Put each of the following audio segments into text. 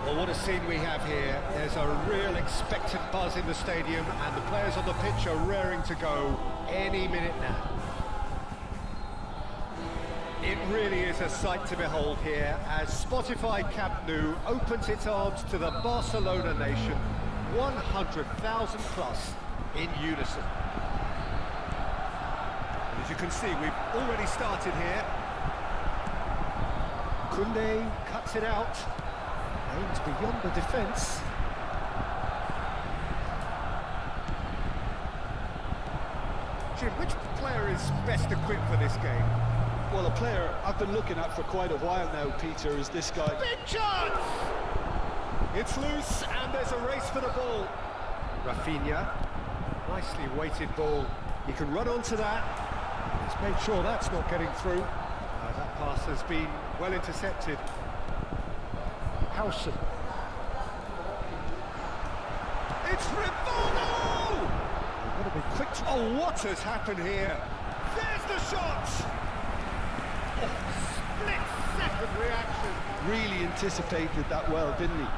Well, what a scene we have here. There's a real expectant buzz in the stadium, and the players on the pitch are raring to go any minute now. It really is a sight to behold here as Spotify Camp Nou opens its arms to the Barcelona nation, 100,000 plus in unison. And as you can see, we've already started here. Kunde cuts it out, aims beyond the defence. Jim, which player is best equipped for this game? Well, a player I've been looking at for quite a while now, Peter, is this guy. Big chance! It's loose, and there's a race for the ball. Rafinha, nicely weighted ball. He can run onto that. He's made sure that's not getting through. That pass has been well intercepted. Howson. It's Rivaldo! They've got to be quick. Oh, what has happened here? There's the shot! Oh, split-second reaction. Really anticipated that well, didn't he?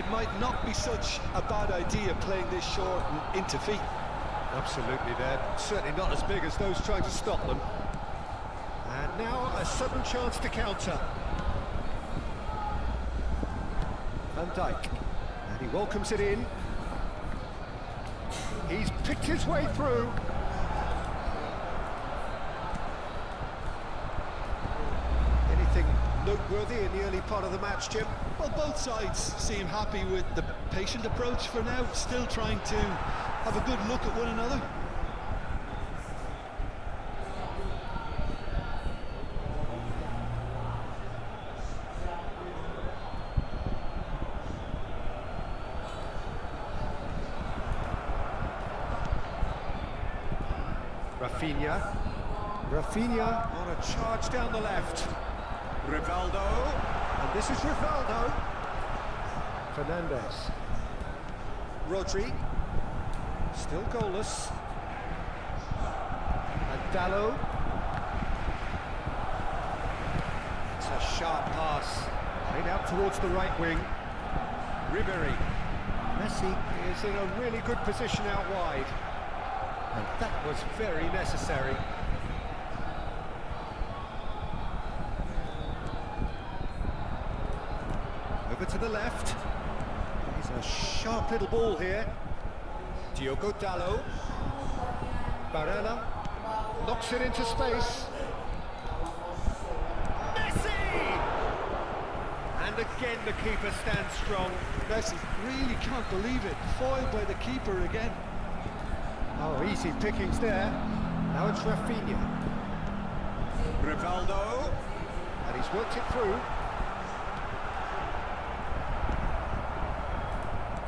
It might not be such a bad idea playing this short and into feet. Absolutely, they're certainly not as big as those trying to stop them. And now a sudden chance to counter. Van Dijk, and he welcomes it in. He's picked his way through. Anything noteworthy in the early part of the match, Jim? Well, both sides seem happy with the patient approach for now, still trying to have a good look at one another. Rafinha on a charge down the left. Rivaldo, and this is Rivaldo. Fernandes. Rodri, still goalless. And Dallo. It's a sharp pass, played out towards the right wing. Ribery. Messi is in a really good position out wide. And that was very necessary. Over to the left. He's a sharp little ball here. Diogo Dallo. Barella knocks it into space. Messi! And again the keeper stands strong. Messi really can't believe it. Foiled by the keeper again. Oh, easy pickings there. Now it's Rafinha. Rivaldo. And he's worked it through.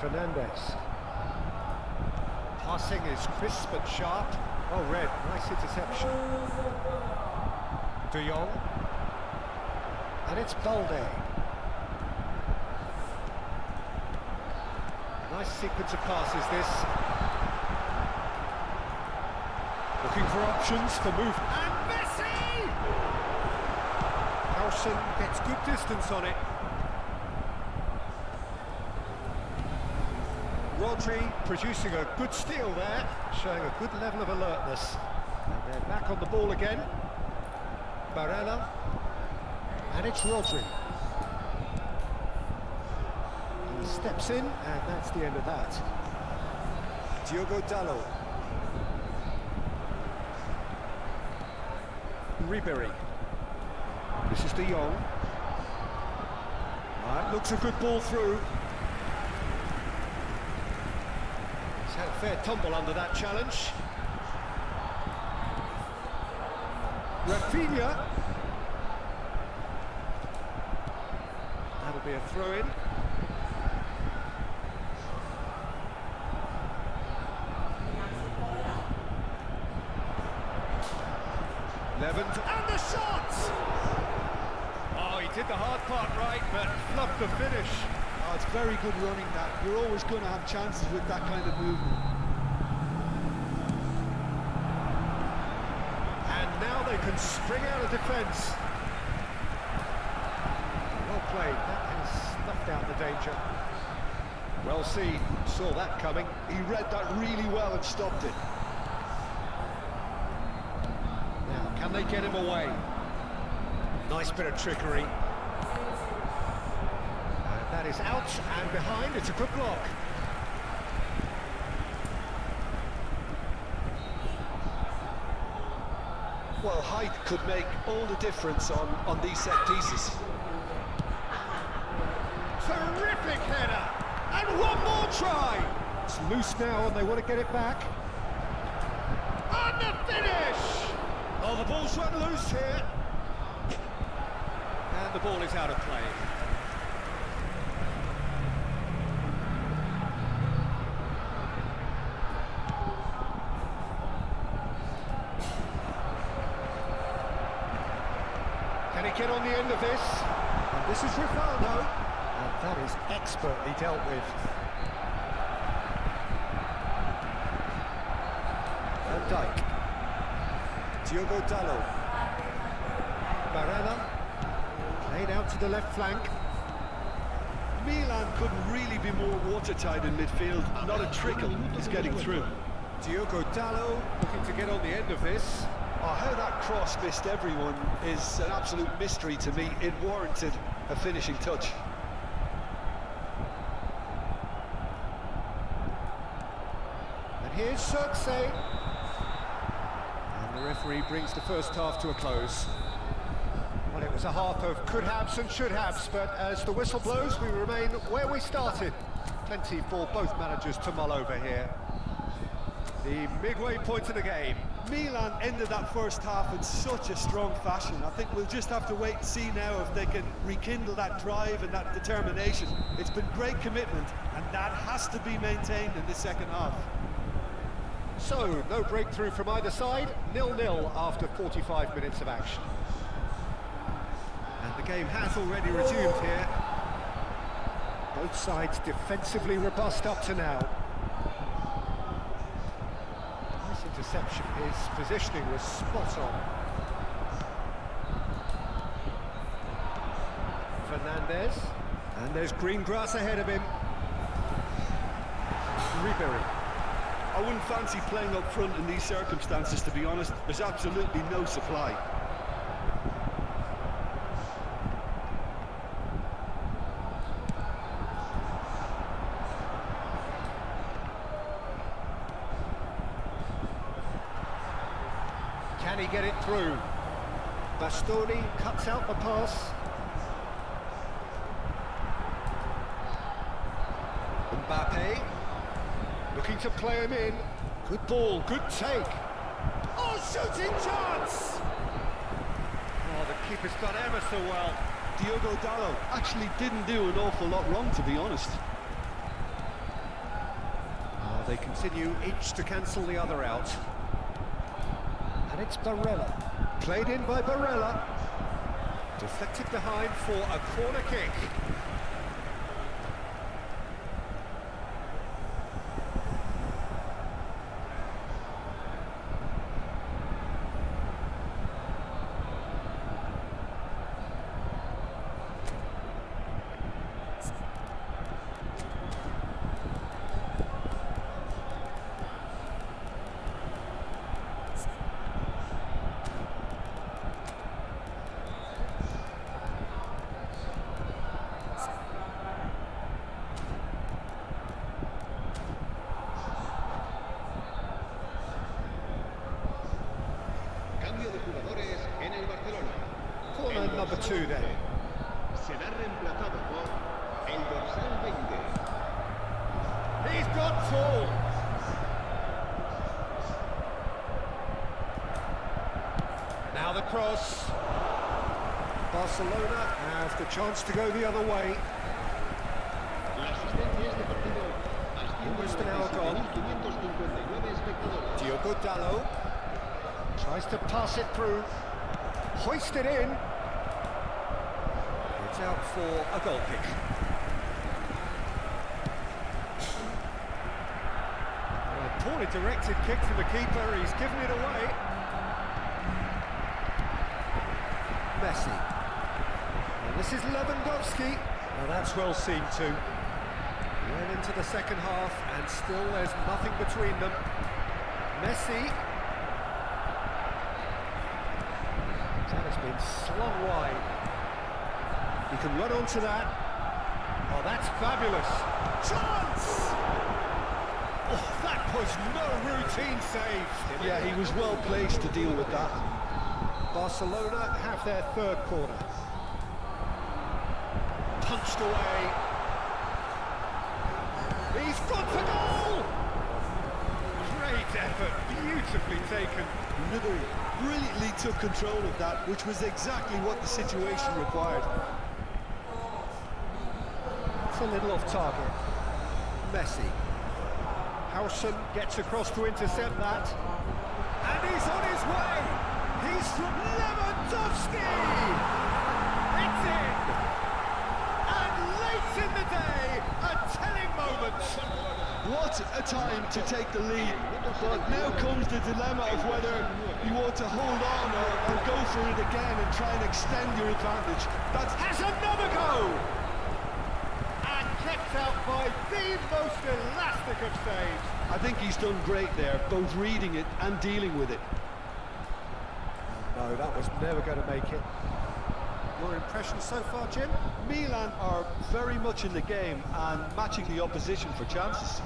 Fernandes. Passing is crisp and sharp. Oh, red. Nice interception. De Jong. And it's Balde. Nice sequence of passes, this. Looking for options for move. And Messi! Howson gets good distance on it. Rodri producing a good steal there, showing a good level of alertness. And they're back on the ball again. Barella. And it's Rodri. He steps in, and that's the end of that. Diogo Dallo. Ribery. This is De Jong. Looks a good ball through. He's had a fair tumble under that challenge. Rafinha. That'll be a throw-in. And the shot! Oh, he did the hard part right, but fluffed the finish. Oh, it's very good running that. You're always going to have chances with that kind of movement. And now they can spring out of defence. Well played. That has snuffed out the danger. Well seen, saw that coming. He read that really well and stopped it. Now, can they get him away? Nice bit of trickery. And that is out and behind, it's a good block. Well, height could make all the difference on these set pieces. Terrific header! And one more try! It's loose now and they want to get it back. And the finish! Oh, the ball's run loose here. And the ball is out of play. Can he get on the end of this? And this is Rivaldo. And that is expertly dealt with. Van Dijk. Diogo Dalot. Barella. Played out to the left flank. Milan couldn't really be more watertight in midfield. Not a trickle is getting through. Diogo Dalot looking to get on the end of this. Oh, how that cross missed everyone is an absolute mystery to me. It warranted a finishing touch. And here's Cheerssss. And the referee brings the first half to a close. Well, it was a half of could-haves and should-haves, but as the whistle blows, we remain where we started. Plenty for both managers to mull over here. The midway point of the game. Milan ended that first half in such a strong fashion. I think we'll just have to wait and see now if they can rekindle that drive and that determination. It's been great commitment, and that has to be maintained in the second half. So, no breakthrough from either side, 0-0 after 45 minutes of action. And the game has already resumed here. Both sides defensively robust up to now. Nice interception, his positioning was spot on. Fernandez, and there's green grass ahead of him. Ribery. I wouldn't fancy playing up front in these circumstances, to be honest. There's absolutely no supply. Can he get it through? Bastoni cuts out the pass. Mbappe looking to play him in. Good ball, good take. Oh, shooting chance! Oh, the keeper's done ever so well. Diogo Dalot actually didn't do an awful lot wrong, to be honest. Oh, they continue each to cancel the other out. And it's Barella. Played in by Barella. Deflected behind for a corner kick. Corner number 2 then. Será reemplazado por el dorsal 20. He's got tall. Now the cross. Barcelona have the chance to go the other way. La asistencia este partido Almost an hour gone. 559 espectadores. Diogo Dalot tries to pass it through. Hoist it in. It's out for a goal kick. A poorly directed kick from the keeper. He's given it away. Messi. And this is Lewandowski. Well, that's well seen too. Well into the second half, and still there's nothing between them. Messi. That has been slung wide. He can run onto that. Oh, that's fabulous. Chance! Oh, that was no routine save. Yeah, he was well placed to deal with that. Barcelona have their third corner. Punched away. He's gone for goal! Great effort, beautifully taken. Ribery brilliantly took control of that, which was exactly what the situation required. It's a little off target. Messi. Howson gets across to intercept that. And he's on his way! He's from Lewandowski! It's in! And late in the day, a telling moment. What a time to take the lead, but now comes the dilemma of whether you want to hold on or go for it again and try and extend your advantage. Has another go! And kept out by the most elastic of saves. I think he's done great there, both reading it and dealing with it. No, that was never going to make it. Your impression so far, Jim? Milan are very much in the game and matching the opposition for chances.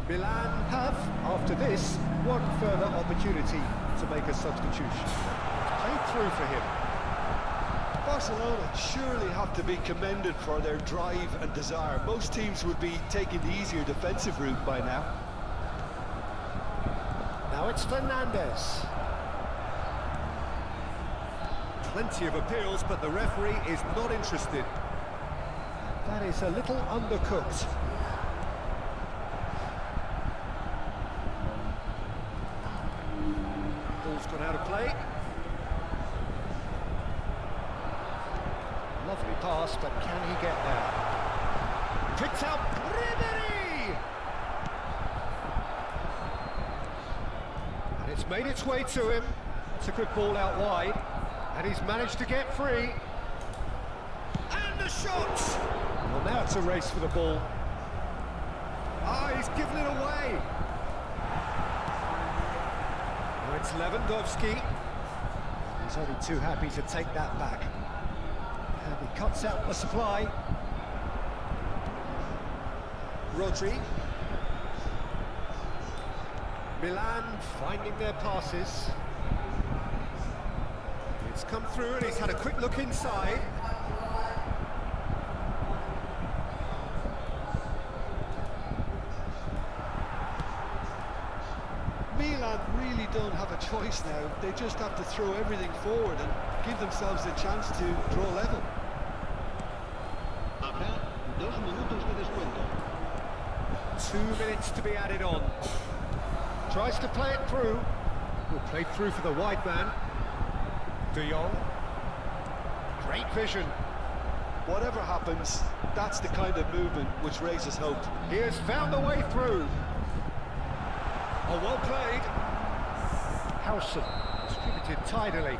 Milan have, after this, one further opportunity to make a substitution. Played through for him. Barcelona surely have to be commended for their drive and desire. Most teams would be taking the easier defensive route by now. Now it's Fernandes. Plenty of appeals, but the referee is not interested. That is a little undercooked. Ball's gone out of play. Lovely pass, but can he get there? Picked out Ribery! And it's made its way to him. It's a good ball out wide. And he's managed to get free. And the shot! Well, now it's a race for the ball. Ah, he's given it away. Now it's Lewandowski. He's only too happy to take that back. And he cuts out the supply. Rodri. Milan finding their passes. It's come through and he's had a quick look inside. Milan really don't have a choice now. They just have to throw everything forward and give themselves a chance to draw level. Habrá 2 minutos de descuento. 2 minutes to be added on. Tries to play it through. Will play through for the wide man. De Jong. Great vision. Whatever happens, that's the kind of movement which raises hope. He has found the way through. Oh, well played. Howson distributed tidily.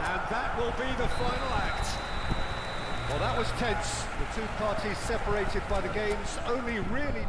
And that will be the final act. Well, that was tense. The two parties separated by the game's only really...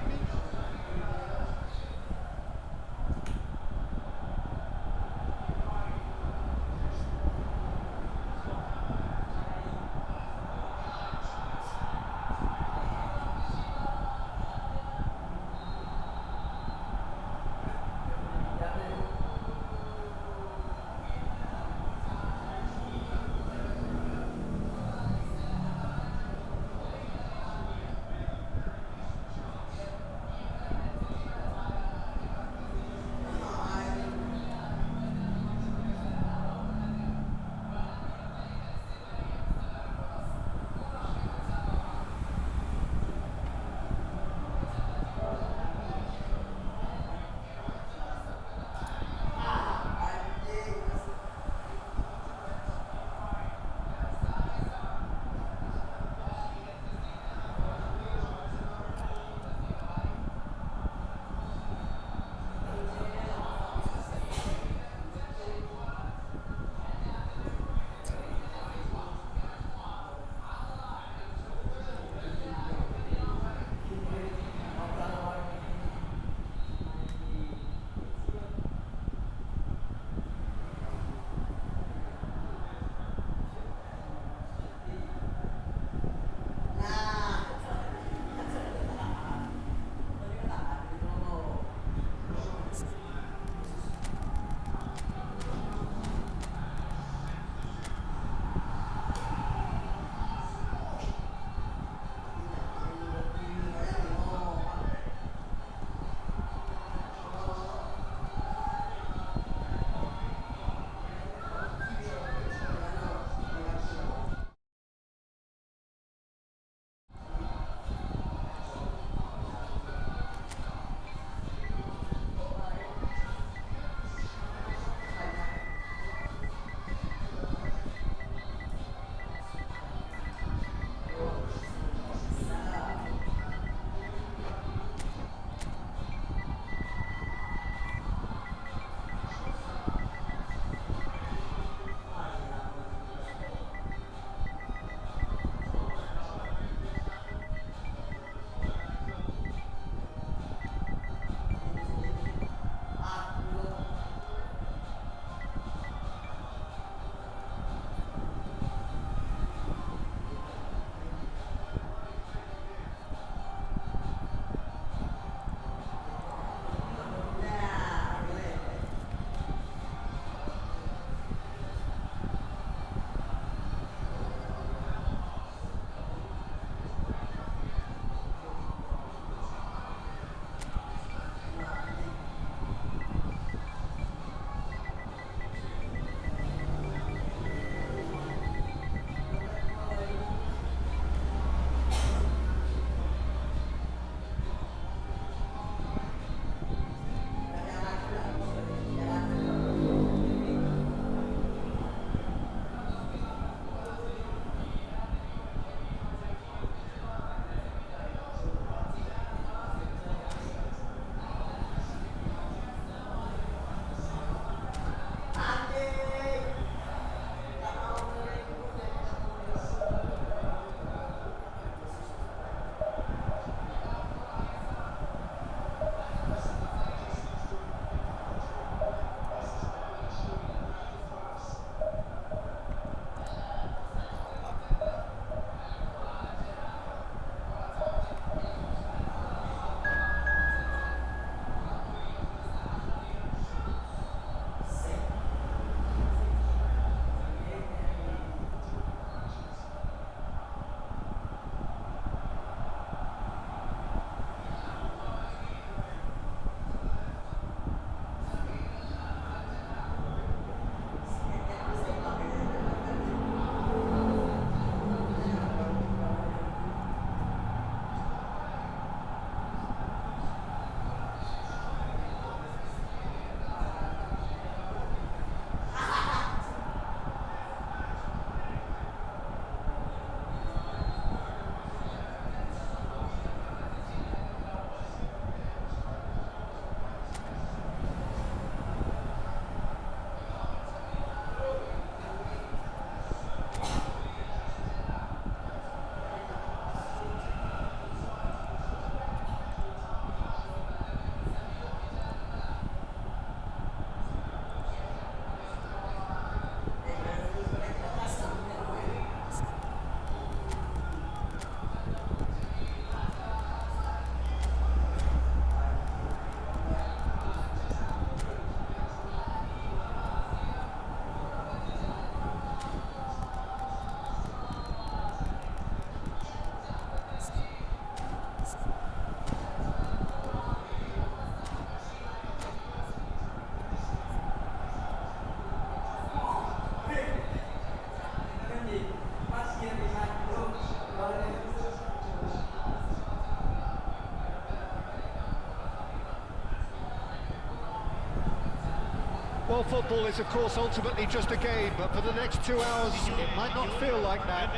Well, football is, of course, ultimately just a game, but for the next 2 hours, it might not feel like that.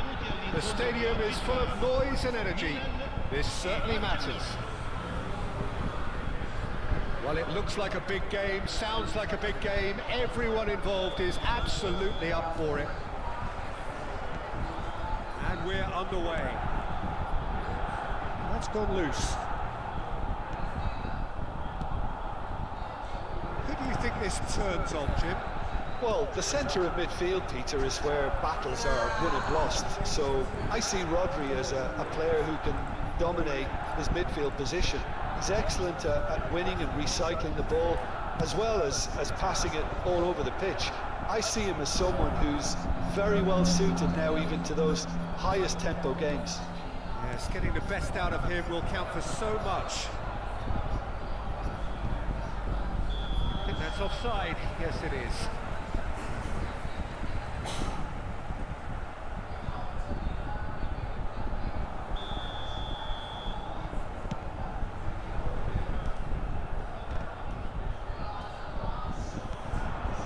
The stadium is full of noise and energy. This certainly matters. Well, it looks like a big game, sounds like a big game. Everyone involved is absolutely up for it. And we're underway. That's gone loose. Who do you think this turns on, Jim? Well, the centre of midfield, Peter, is where battles are won and lost. So I see Rodri as a player who can dominate his midfield position. He's excellent at winning and recycling the ball, as well as passing it all over the pitch. I see him as someone who's very well suited now even to those highest tempo games. Yes, getting the best out of him will count for so much. I think that's offside. Yes, it is.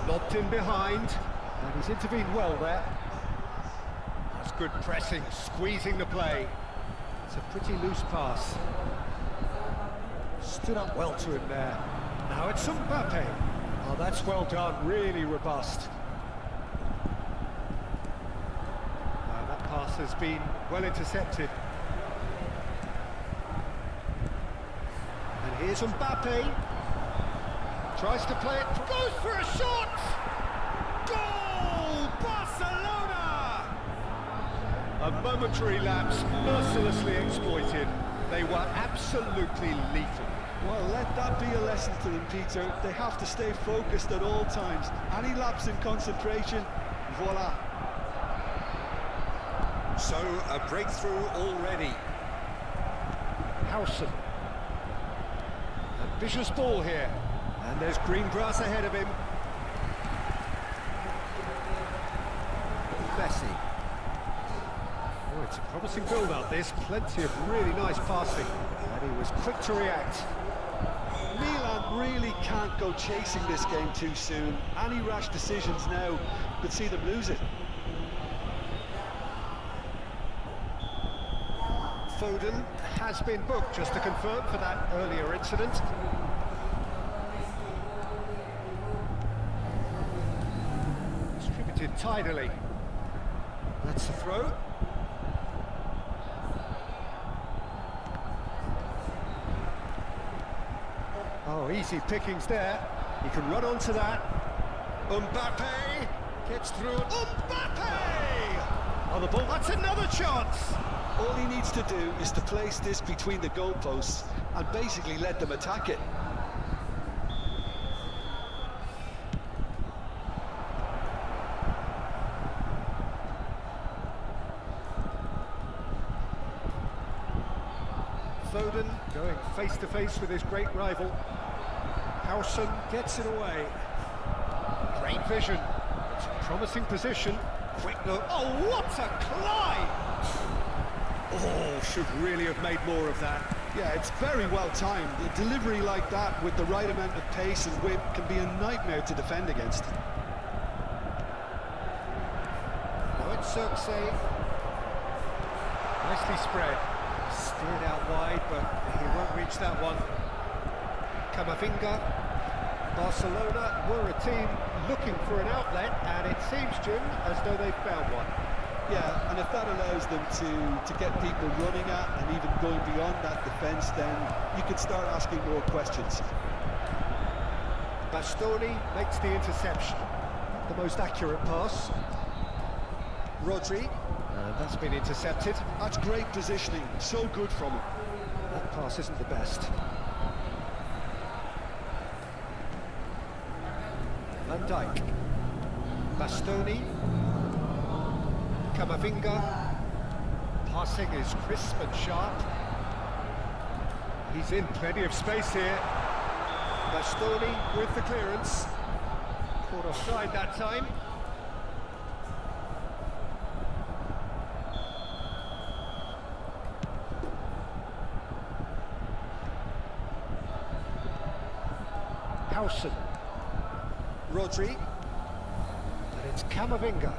Lobbed in behind, and he's intervened well there. That's good pressing, squeezing the play. It's a pretty loose pass. Stood up well to him there. Now it's Mbappe. Oh, that's well done, really robust. That pass has been well intercepted. And here's Mbappe. Tries to play it, goes for a shot! Goal! Barcelona! A momentary lapse, mercilessly exploited. They were absolutely lethal. Well, let that be a lesson to them, Peter. They have to stay focused at all times. Any lapse in concentration, voila. So, a breakthrough already. Howson. A vicious ball here. And there's green grass ahead of him. Messi. Oh, it's a promising build-up, this. Plenty of really nice passing. And he was quick to react. Milan really can't go chasing this game too soon. Any rash decisions now could see them lose it. Foden has been booked, just to confirm, for that earlier incident. Distributed tidily. That's the throw. Oh, easy pickings there. He can run onto that. Mbappe gets through. Mbappe! On the ball, that's another chance! All he needs to do is to place this between the goalposts and basically let them attack it. Foden going face-to-face with his great rival. Howson gets it away. Great vision. It's a promising position. Quick look. Oh, what a climb! Oh, should really have made more of that. Yeah, it's very well timed. A delivery like that with the right amount of pace and whip can be a nightmare to defend against. Now it's Cheerssss. Nicely spread. Steered out wide, but he won't reach that one. Camavinga. Barcelona were a team looking for an outlet, and it seems, Jim, as though they've found one. Yeah, and if that allows them to get people running at and even going beyond that defence, then you can start asking more questions. Bastoni makes the interception. The most accurate pass. Rodri. That's been intercepted. That's great positioning, so good from him. That pass isn't the best. Van Dijk. Bastoni. Camavinga. Passing is crisp and sharp. He's in plenty of space here. Bastoni with the clearance. Caught offside that time. Howson. Rodri. And it's Camavinga.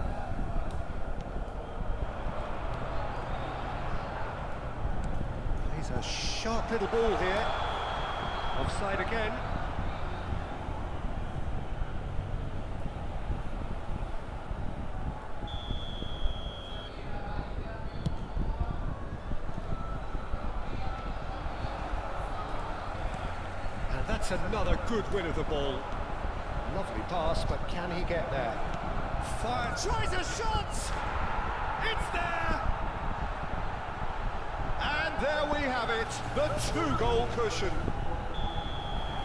He's a sharp little ball here. Offside again. And that's another good win of the ball. Lovely pass, but can he get there? Fire, tries a shot! It's there! And there we have it, the two-goal cushion.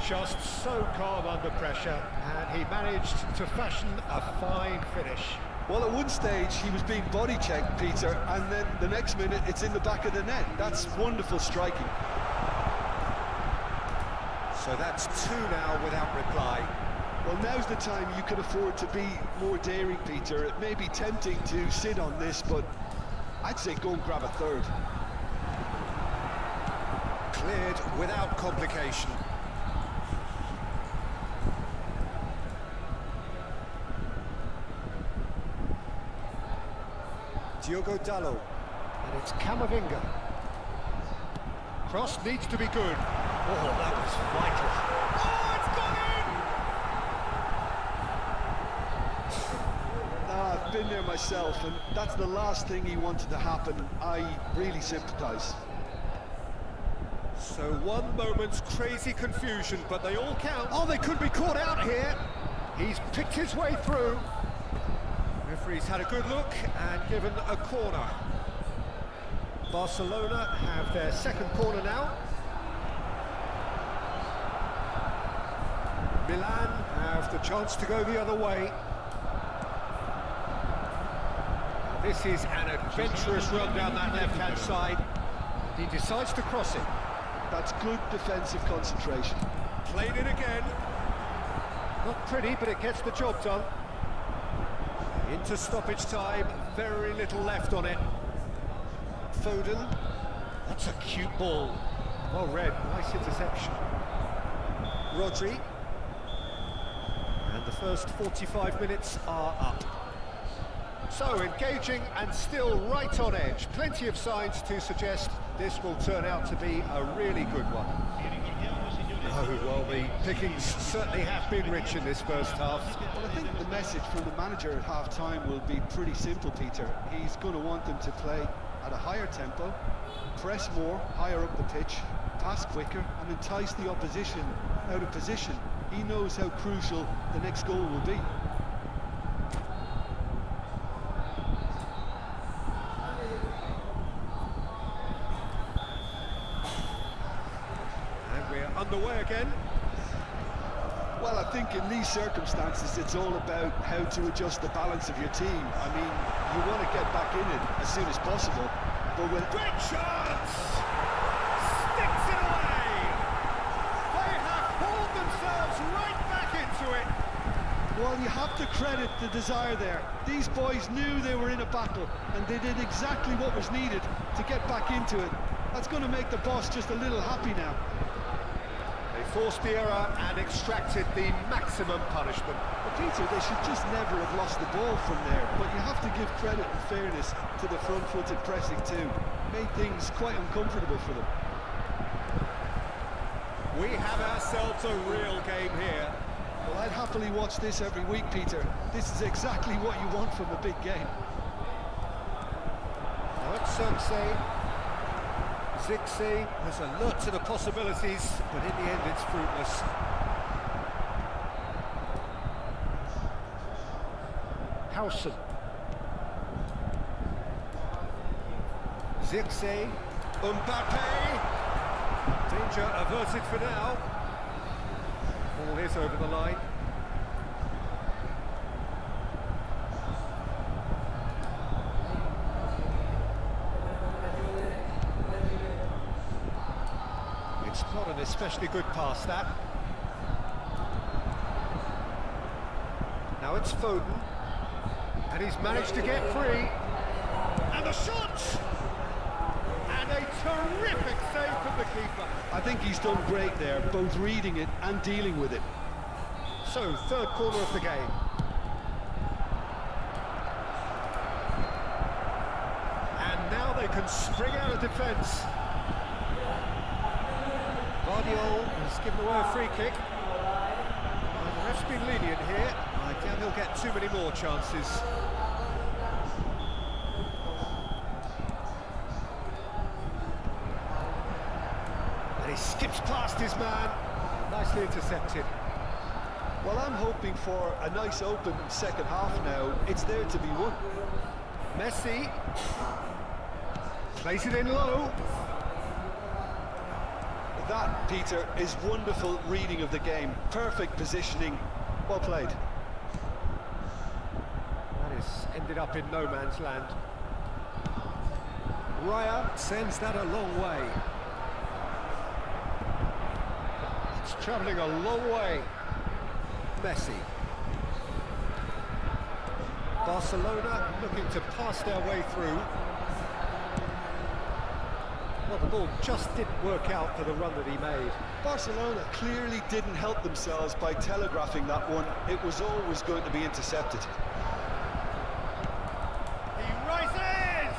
Just so calm under pressure, and he managed to fashion a fine finish. Well, at one stage he was being body checked, Peter, and then the next minute it's in the back of the net. That's wonderful striking. So that's two now without reply. Well, now's the time you can afford to be more daring, Peter. It may be tempting to sit on this, but I'd say go and grab a third. Cleared without complication. Diogo Dalot, and it's Camavinga. Cross needs to be good. Oh, that was vital. Oh, it's gone in! I've been there myself, and that's the last thing he wanted to happen. I really sympathise. So one moment's crazy confusion, but they all count. Oh, they could be caught out here. He's picked his way through. Referee's had a good look and given a corner. Barcelona have their second corner now. Milan have the chance to go the other way. This is an adventurous run down that left-hand side. He decides to cross it. That's good defensive concentration. Played it again. Not pretty, but it gets the job done. Into stoppage time, very little left on it. Foden. That's a cute ball. Well read, nice interception. Rodri. And the first 45 minutes are up. So engaging and still right on edge. Plenty of signs to suggest this will turn out to be a really good one. Oh, well, the pickings certainly have been rich in this first half. Well, I think the message from the manager at half-time will be pretty simple, Peter. He's going to want them to play at a higher tempo, press more, higher up the pitch, pass quicker, and entice the opposition out of position. He knows how crucial the next goal will be. Underway again. Well, I think in these circumstances it's all about how to adjust the balance of your team. I mean, you want to get back in it as soon as possible, but when... Great chance! Sticks it away! They have pulled themselves right back into it. Well, you have to credit the desire there. These boys knew they were in a battle, and they did exactly what was needed to get back into it. That's going to make the boss just a little happy now. They forced the error and extracted the maximum punishment. But Peter, they should just never have lost the ball from there. But you have to give credit and fairness to the front-footed pressing too. Made things quite uncomfortable for them. We have ourselves a real game here. Well, I'd happily watch this every week, Peter. This is exactly what you want from a big game. Now it's Cheerssss has alert to the possibilities, but in the end it's fruitless. Howson. Cheerssss. Mbappe. Danger averted for now. Ball is over the line. It's not an especially good pass, that. Now it's Foden. And he's managed to get free. And the shot! And a terrific save from the keeper. I think he's done great there, both reading it and dealing with it. So, third corner of the game. And now they can spring out of defence. Guardiola has given away a free kick. And the ref's been lenient here. I doubt he'll get too many more chances. And he skips past his man. Nicely intercepted. Well, I'm hoping for a nice open second half now. It's there to be won. Messi plays it in low. That, Peter, is wonderful reading of the game. Perfect positioning. Well played. That is ended up in no man's land. Raya sends that a long way. It's travelling a long way. Messi. Barcelona looking to pass their way through. Well, the ball just didn't work out for the run that he made. Barcelona clearly didn't help themselves by telegraphing that one. It was always going to be intercepted. He rises!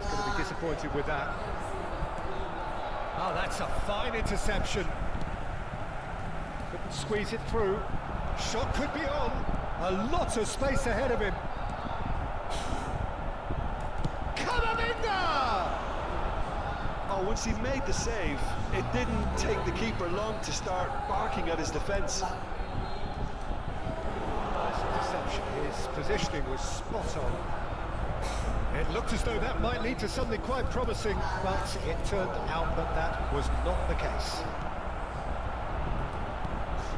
He's going to be disappointed with that. Oh, that's a fine interception. Couldn't squeeze it through. Shot could be on. A lot of space ahead of him. Camavinga! Oh, once he made the save, it didn't take the keeper long to start barking at his defence. Nice interception. His positioning was spot on. It looked as though that might lead to something quite promising, but it turned out that that was not the case.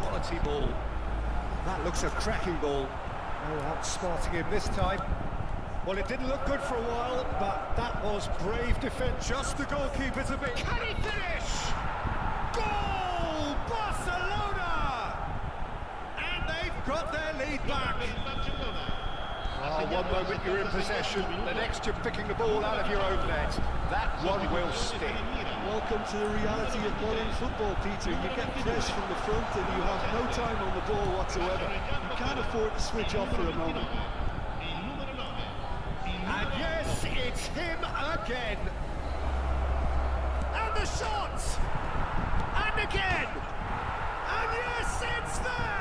Quality ball. That looks a cracking ball. No outsmarting him this time. Well, it didn't look good for a while, but that was brave defence. Just the goalkeeper to beat. Can he finish? Goal! Barcelona! And they've got their lead back. Oh, one moment you're in possession, the next you're picking the ball out of your own net. That one will stick. Welcome to the reality of modern football, Peter. You get press from the front and you have no time on the ball whatsoever. You can't afford to switch off for a moment. And yes, it's him again. And the shot! And again! And yes, it's there!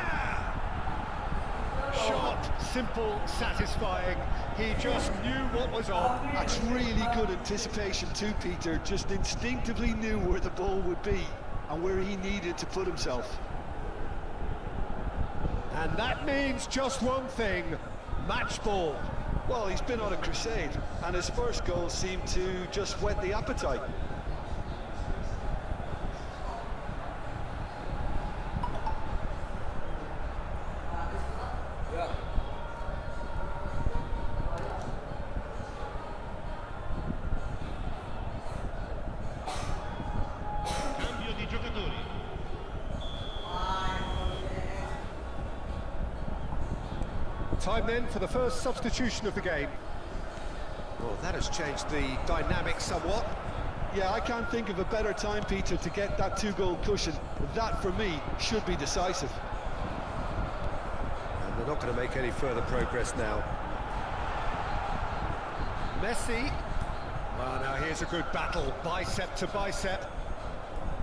Shot, simple, satisfying. He just knew what was on. That's really good anticipation too, Peter. Just instinctively knew where the ball would be and where he needed to put himself. And that means just one thing, match ball. Well, he's been on a crusade, and his first goal seemed to just whet the appetite. Cambio di giocatori. Time then for the first substitution of the game. Well, that has changed the dynamic somewhat. Yeah, I can't think of a better time, Peter, to get that two-goal cushion. That, for me, should be decisive. And they're not going to make any further progress now. Messi. Well, now here's a good battle, bicep to bicep.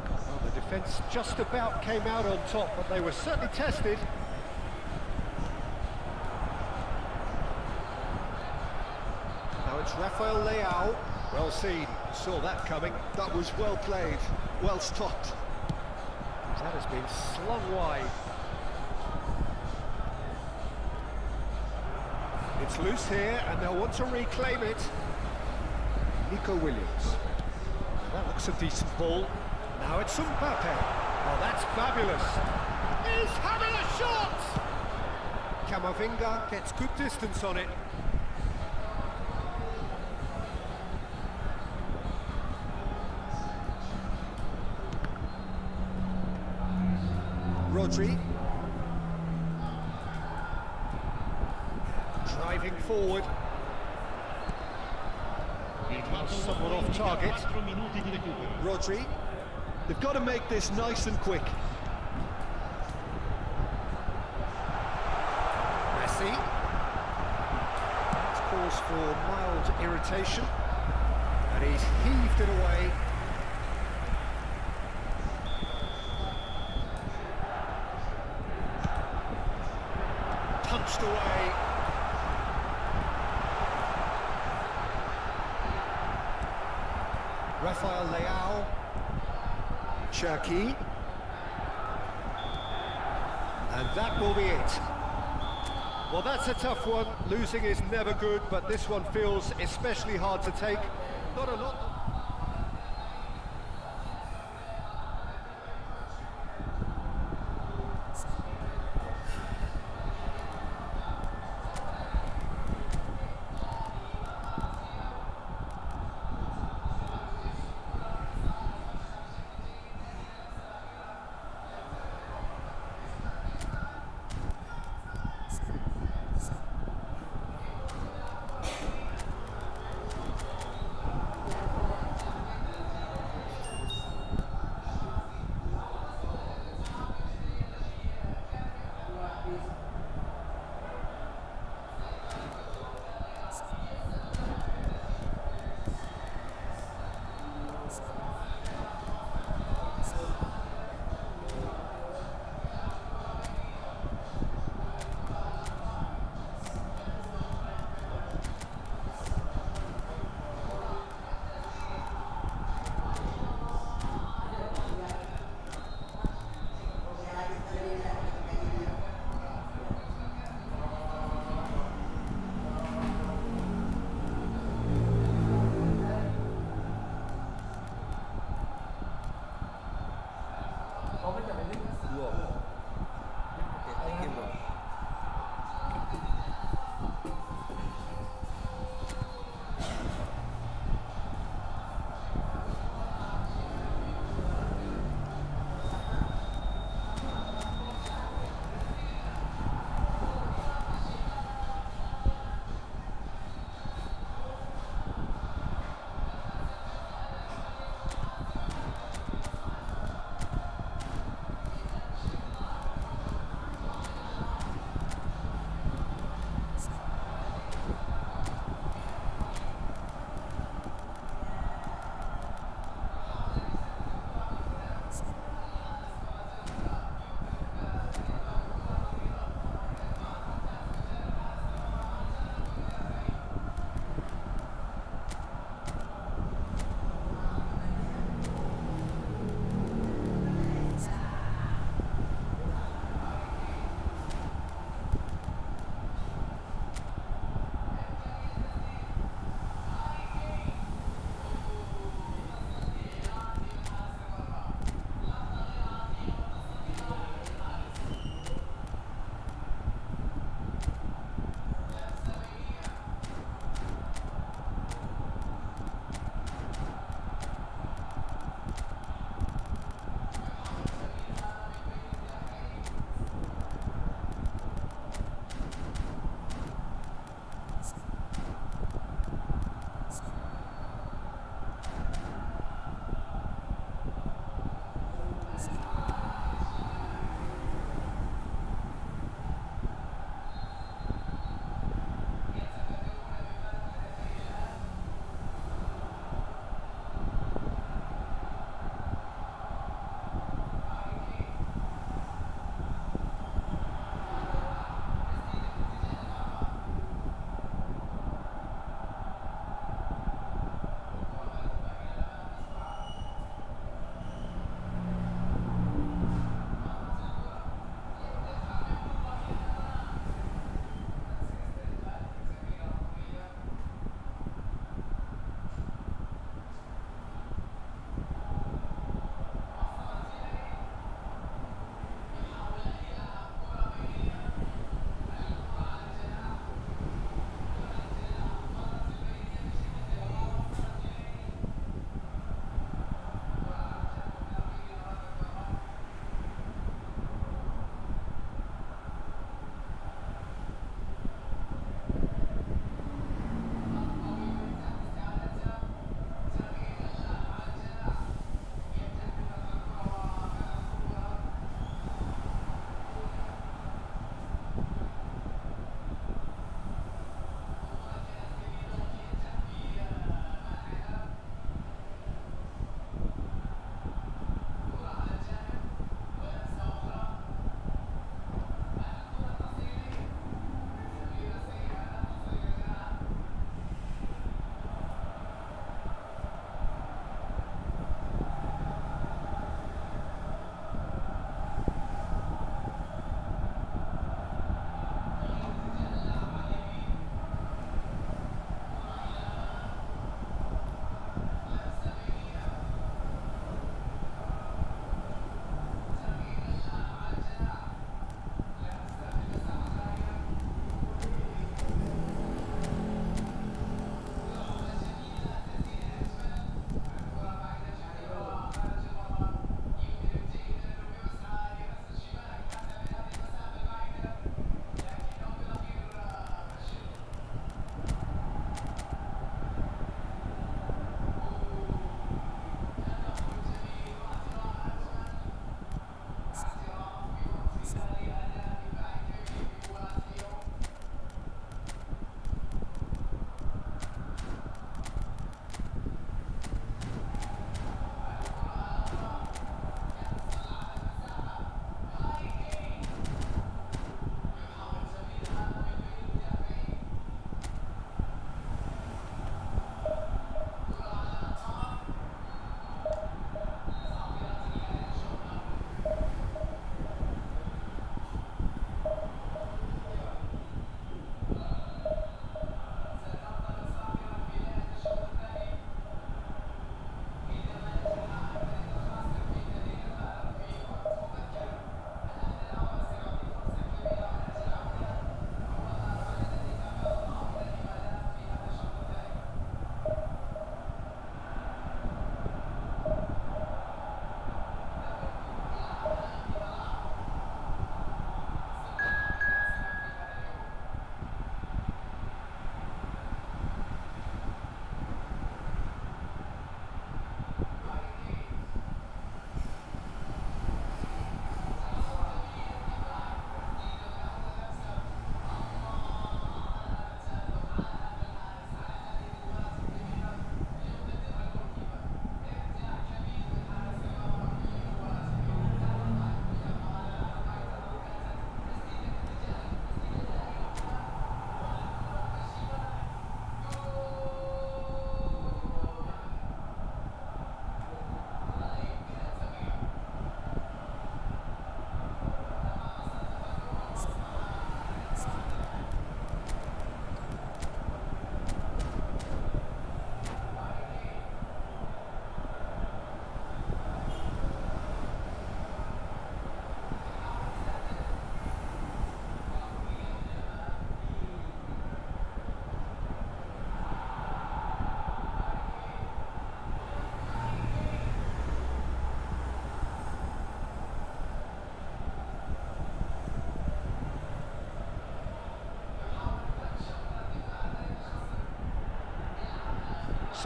Well, the defence just about came out on top, but they were certainly tested. Now it's Rafael Leao. Well seen, saw that coming. That was well played, well stopped. That has been slung wide. It's loose here, and they'll want to reclaim it. Nico Williams. That looks a decent ball. Now it's Mbappe. Oh, that's fabulous. He's having a shot! Camavinga gets good distance on it. Rodri. Driving forward. Somewhat off target. Rodri. They've got to make this nice and quick. Messi. That's cause for mild irritation. And he's heaved it away. Punched away. Rafael Leao. Cherki. And that will be it. Well, that's a tough one. Losing is never good, but this one feels especially hard to take. Not a lot.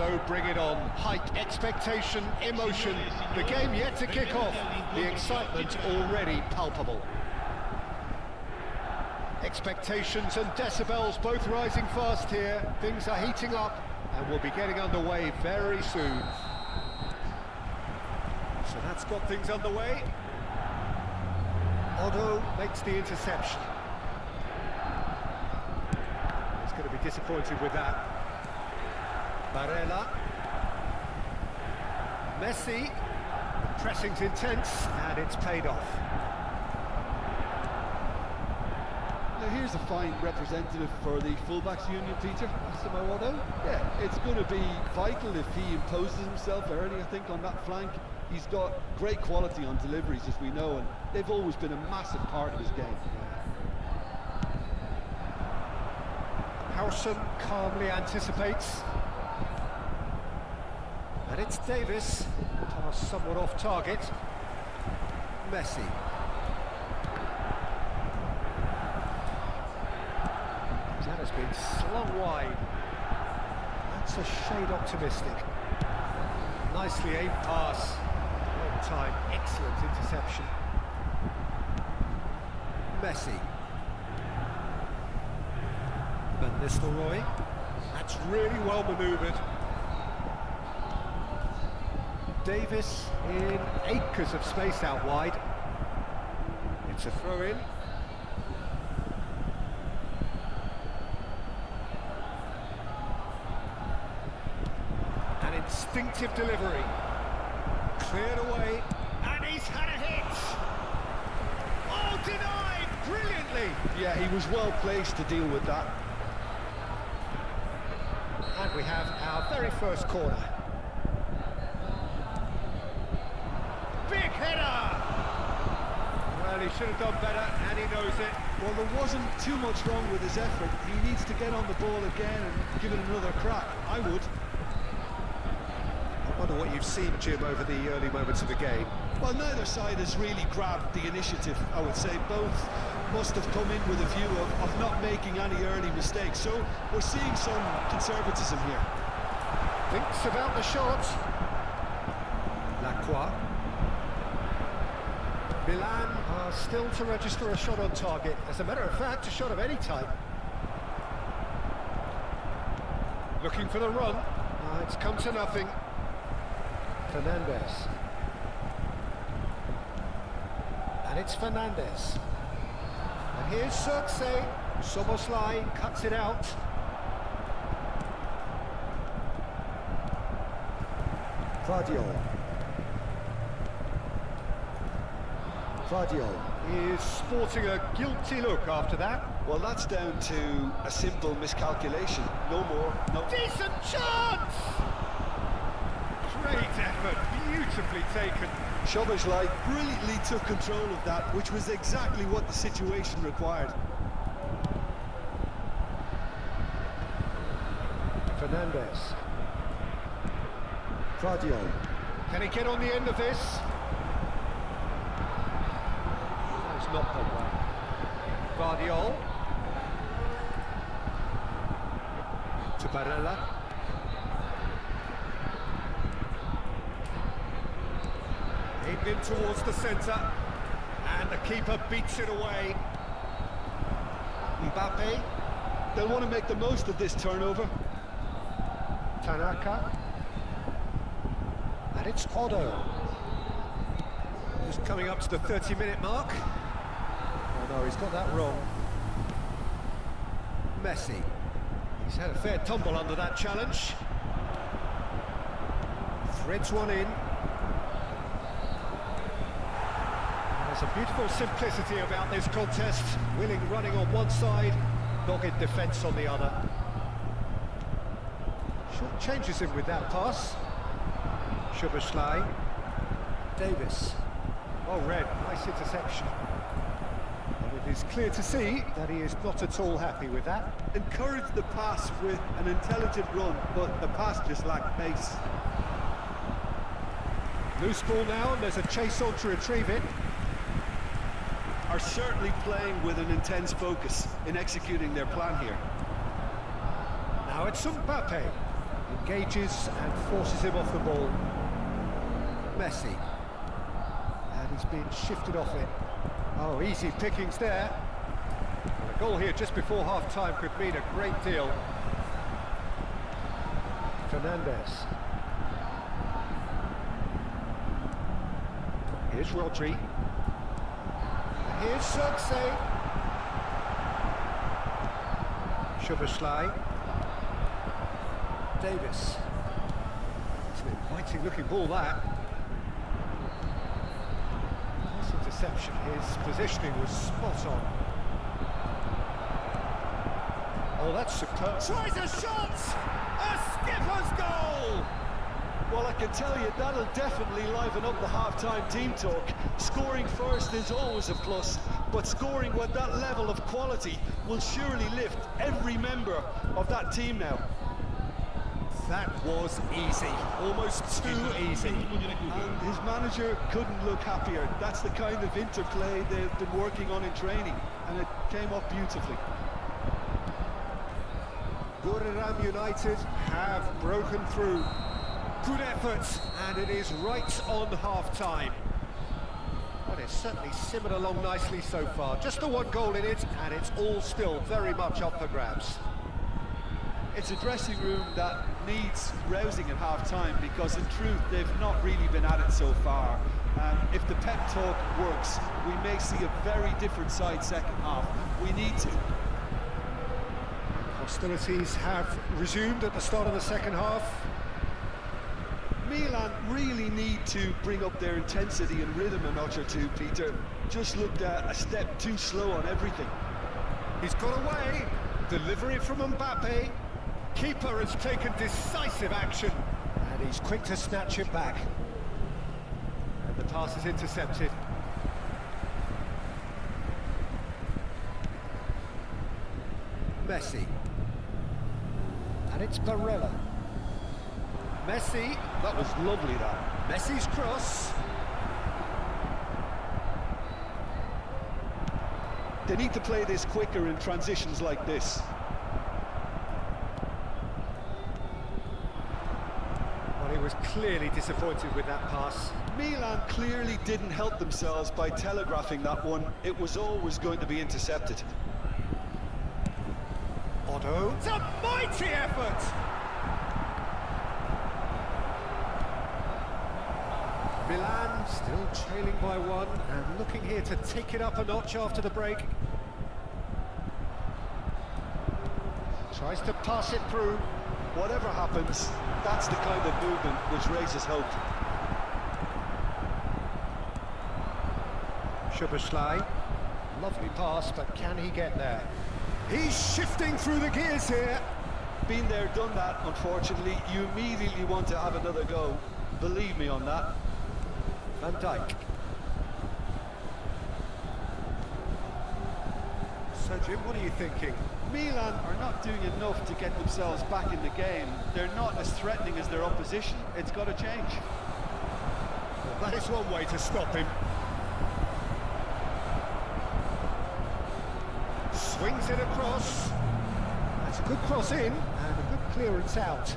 So bring it on. Height, expectation, emotion. The game yet to kick off. The excitement already palpable. Expectations and decibels both rising fast here. Things are heating up and we'll be getting underway very soon. So that's got things underway. Otto makes the interception. He's going to be disappointed with that. Barella. Messi. Pressing's intense and it's paid off. Now here's a fine representative for the fullbacks union, Peter. Massimo Otto. Yeah, it's going to be vital if he imposes himself early, I think, on that flank. He's got great quality on deliveries, as we know, and they've always been a massive part of his game. Howson calmly anticipates. And it's Davis. Pass somewhat off target. Messi. That has been slung wide. That's a shade optimistic. Nicely aimed pass. Long time, excellent interception. Messi. Van Nistelrooy. That's really well manoeuvred. Davis in acres of space out wide. It's a throw-in. An instinctive delivery. Cleared away. And he's had a hit! Oh, denied! Brilliantly! Yeah, he was well placed to deal with that. And we have our very first corner. Big header! Well, he should have done better, and he knows it. Well, there wasn't too much wrong with his effort. He needs to get on the ball again and give it another crack. I would. I wonder what you've seen, Jim, over the early moments of the game. Well, neither side has really grabbed the initiative, I would say. Both must have come in with a view of not making any early mistakes. So we're seeing some conservatism here. Thinks about the shot. Lacroix. Milan are still to register a shot on target. As a matter of fact, a shot of any type. Looking for the run. It's come to nothing. Fernandez. And it's Fernandez. And here's Cheerssss. Soboslai cuts it out. Vardiol is sporting a guilty look after that. Well, that's down to a simple miscalculation. No more, no... Decent chance! Great effort, beautifully taken. Soboslai brilliantly took control of that, which was exactly what the situation required. Fernandez. Vardiol. Can he get on the end of this? It's not gone well. Vardiol. To Barella. Aimed in towards the centre. And the keeper beats it away. Mbappe. They'll want to make the most of this turnover. Tanaka. And it's Otto. Just coming up to the 30-minute mark. Oh no, he's got that wrong. Messi. He's had a fair tumble under that challenge. Threads one in. There's a beautiful simplicity about this contest. Willing running on one side, dogged defence on the other. Short changes him with that pass. Soboslai. Davis. Oh, red. Nice interception. And it is clear to see that he is not at all happy with that. Encouraged the pass with an intelligent run, but the pass just lacked pace. Loose ball now, and there's a chase on to retrieve it. Are certainly playing with an intense focus in executing their plan here. Now it's Mbappe. Engages and forces him off the ball. Messi. And he's been shifted off it. Oh, easy pickings there. And a goal here just before half-time could mean a great deal. Fernandez. Here's Rodri. And here's Cheerssss. Szoboszlai. Davis. It's an inviting looking ball, that. Nice interception. His positioning was spot on. Oh, that's superb. Tries a shot! A skipper's goal! Well, I can tell you, that'll definitely liven up the half-time team talk. Scoring first is always a plus, but scoring with that level of quality will surely lift every member of that team now. That was easy, almost too easy. And his manager couldn't look happier. That's the kind of interplay they've been working on in training, and it came off beautifully. Buriram United have broken through. Good effort, and it is right on half-time. Well, it's certainly simmered along nicely so far. Just the one goal in it, and it's all still very much up for grabs. It's a dressing room that needs rousing at half-time, because in truth they've not really been at it so far. If the pep talk works, we may see a very different side second half. We need to. Hostilities have resumed at the start of the second half. Milan really need to bring up their intensity and rhythm a notch or two, Peter. Just looked a step too slow on everything. He's got away. Delivery from Mbappe. Keeper has taken decisive action. And he's quick to snatch it back. And the pass is intercepted. Messi. And it's Barella. Messi. That was lovely, that. Messi's cross. They need to play this quicker in transitions like this. Well, he was clearly disappointed with that pass. Milan clearly didn't help themselves by telegraphing that one. It was always going to be intercepted. Otto. It's a mighty effort! Milan still trailing by one and looking here to take it up a notch after the break. Tries to pass it through. Whatever happens, that's the kind of movement which raises hope. Szoboszlai. Lovely pass, but can he get there? He's shifting through the gears here. Been there, done that, unfortunately. You immediately want to have another go. Believe me on that. Van Dijk. So, Jim, what are you thinking? Milan are not doing enough to get themselves back in the game. They're not as threatening as their opposition. It's got to change. Well, that is one way to stop him. Swings it across. That's a good cross in and a good clearance out.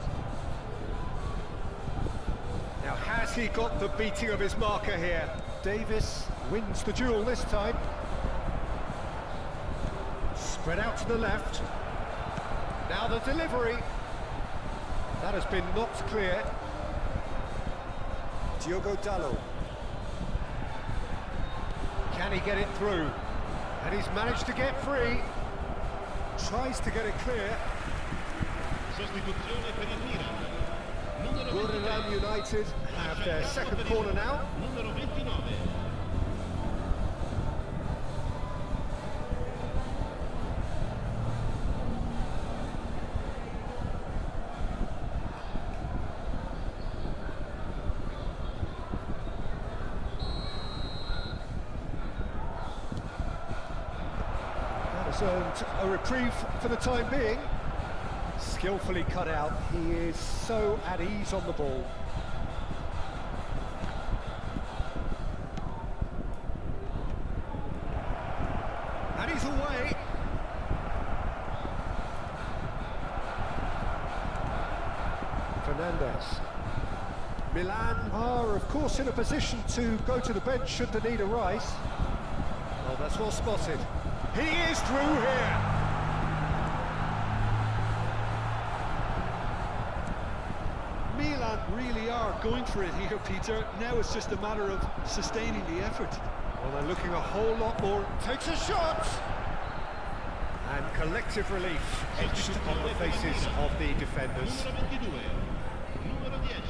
Now, has he got the beating of his marker here? Davis wins the duel this time. Spread out to the left. Now the delivery. That has been knocked clear. Diogo Dalot. Can he get it through? And he's managed to get free. Tries to get it clear. Buriram United have their second corner now. That has earned a reprieve for the time being. Skillfully cut out. He is so at ease on the ball. And he's away. Milan are, of course, in a position to go to the bench should the need arise. Well, that's well spotted. He is through here. Milan really are going for it here, Peter. Now it's just a matter of sustaining the effort. Well, they're looking a whole lot more. Takes a shot! And collective relief etched on the faces of the defenders. Numero 22, numero 10,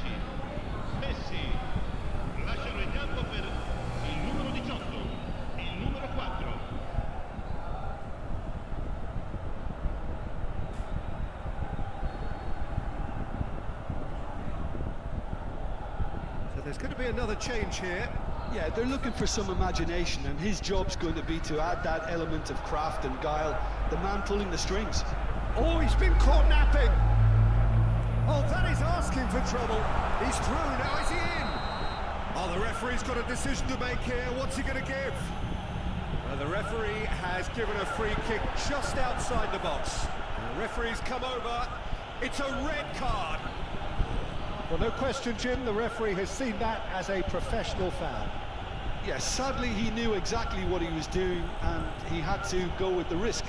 Messi. Lasciano il campo per il numero 18, il numero 4. So there's going to be another change here. Yeah, they're looking for some imagination, and his job's going to be to add that element of craft and guile, the man pulling the strings. Oh, he's been caught napping. Oh, that is asking for trouble. He's through, now is he in? Oh, the referee's got a decision to make here. What's he going to give? Well, the referee has given a free kick just outside the box. And the referee's come over. It's a red card. Well, no question, Jim, the referee has seen that as a professional foul. Yes, sadly he knew exactly what he was doing, and he had to go with the risk.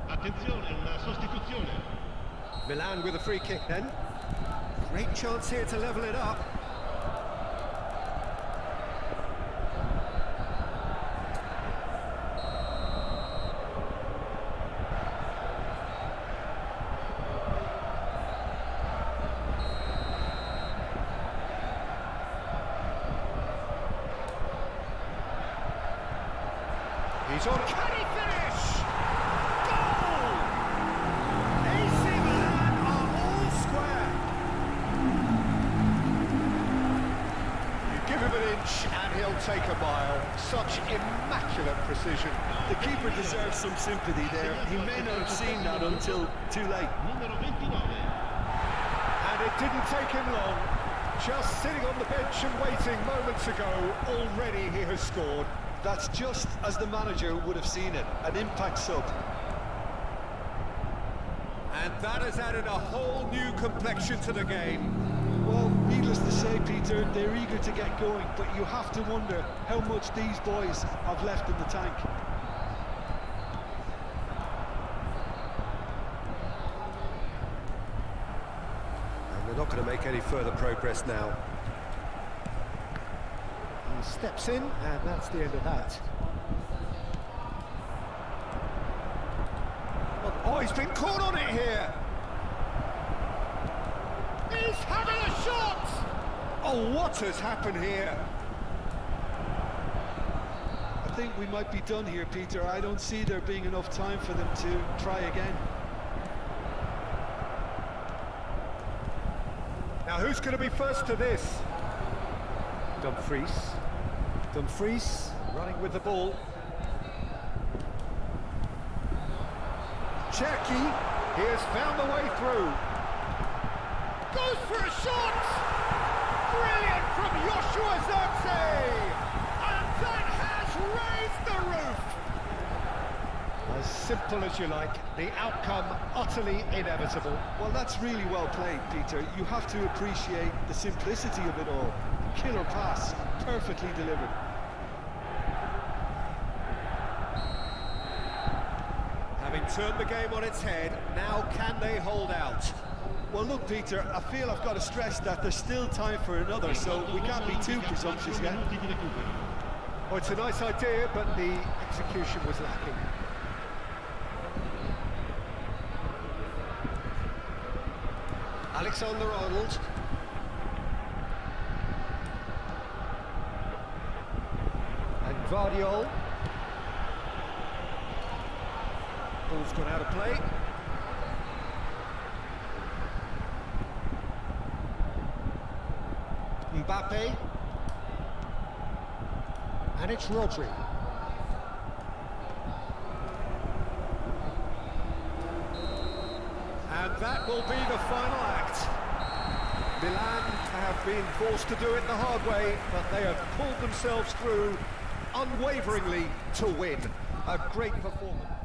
Attenzione, una sostituzione. Milan with a free kick then. Great chance here to level it up. He's on. Can he finish? Goal! AC Milan are all square. You give him an inch and he'll take a mile. Such immaculate precision. The keeper deserves some sympathy there. He may not have seen that until too late. Numero 29. And it didn't take him long. Just sitting on the bench and waiting moments ago, already he has scored. That's just as the manager would have seen it, an impact sub. And that has added a whole new complexion to the game. Well, needless to say, Peter, they're eager to get going, but you have to wonder how much these boys have left in the tank. And they're not going to make any further progress now. He steps in, and that's the end of that. Oh, he's been caught on it here! He's having a shot! Oh, what has happened here? I think we might be done here, Peter. I don't see there being enough time for them to try again. Now, who's going to be first to this? Dumfries running with the ball. Cherky, he has found the way through. Goes for a shot! Brilliant from Joshua Zirkzee! And that has raised the roof! As simple as you like, the outcome utterly inevitable. Well, that's really well played, Peter. You have to appreciate the simplicity of it all. Killer pass, perfectly delivered. Having turned the game on its head, now can they hold out? Well, look, Peter, I feel I've got to stress that there's still time for another, so we can't be too presumptuous yet. Oh, it's a nice idea, but the execution was lacking. Alexander-Arnold. And Vardiol. Ball's gone out of play. Mbappe. And it's Rodri. And that will be the final act. Milan have been forced to do it the hard way, but they have pulled themselves through unwaveringly to win. A great performance.